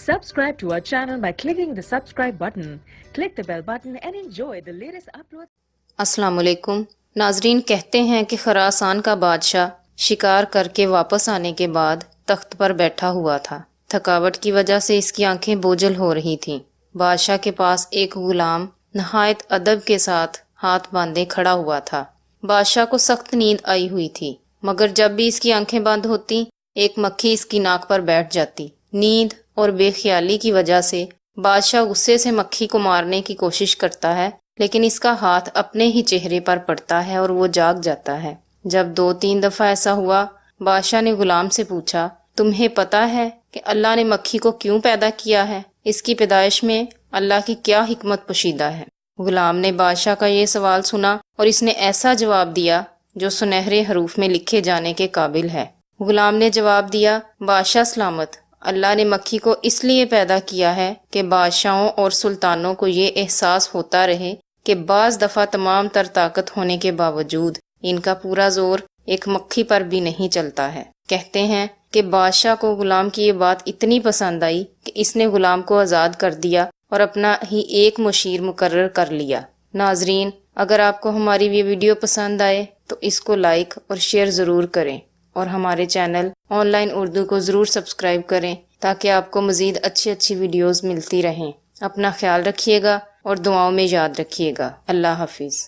Subscribe to our channel by clicking the subscribe button. Click the bell button and enjoy the latest uploads. السلام علیکم ناظرین، کہتے ہیں کہ خراسان کا بادشاہ شکار کر کے واپس آنے کے بعد تخت پر بیٹھا ہوا تھا۔ تھکاوٹ کی وجہ سے اس کی آنکھیں بوجھل ہو رہی تھیں۔ بادشاہ کے پاس ایک غلام نہایت ادب کے ساتھ ہاتھ باندھے کھڑا ہوا تھا۔ بادشاہ کو سخت نیند آئی ہوئی تھی، مگر جب بھی اس کی آنکھیں بند ہوتی ایک مکھی اس کی ناک پر بیٹھ جاتی۔ نیند اور بے خیالی کی وجہ سے بادشاہ غصے سے مکھی کو مارنے کی کوشش کرتا ہے، لیکن اس کا ہاتھ اپنے ہی چہرے پر پڑتا ہے اور وہ جاگ جاتا ہے۔ جب 2-3 دفعہ ایسا ہوا، بادشاہ نے غلام سے پوچھا، تمہیں پتہ ہے کہ اللہ نے مکھی کو کیوں پیدا کیا ہے؟ اس کی پیدائش میں اللہ کی کیا حکمت پوشیدہ ہے؟ غلام نے بادشاہ کا یہ سوال سنا اور اس نے ایسا جواب دیا جو سنہرے حروف میں لکھے جانے کے قابل ہے۔ غلام نے جواب دیا، بادشاہ سلامت، اللہ نے مکھی کو اس لیے پیدا کیا ہے کہ بادشاہوں اور سلطانوں کو یہ احساس ہوتا رہے کہ بعض دفعہ تمام تر طاقت ہونے کے باوجود ان کا پورا زور ایک مکھی پر بھی نہیں چلتا ہے۔ کہتے ہیں کہ بادشاہ کو غلام کی یہ بات اتنی پسند آئی کہ اس نے غلام کو آزاد کر دیا اور اپنا ہی ایک مشیر مقرر کر لیا۔ ناظرین، اگر آپ کو ہماری یہ ویڈیو پسند آئے تو اس کو لائک اور شیئر ضرور کریں، اور ہمارے چینل آن لائن اردو کو ضرور سبسکرائب کریں تاکہ آپ کو مزید اچھی ویڈیوز ملتی رہیں۔ اپنا خیال رکھیے گا اور دعاؤں میں یاد رکھیے گا۔ اللہ حافظ۔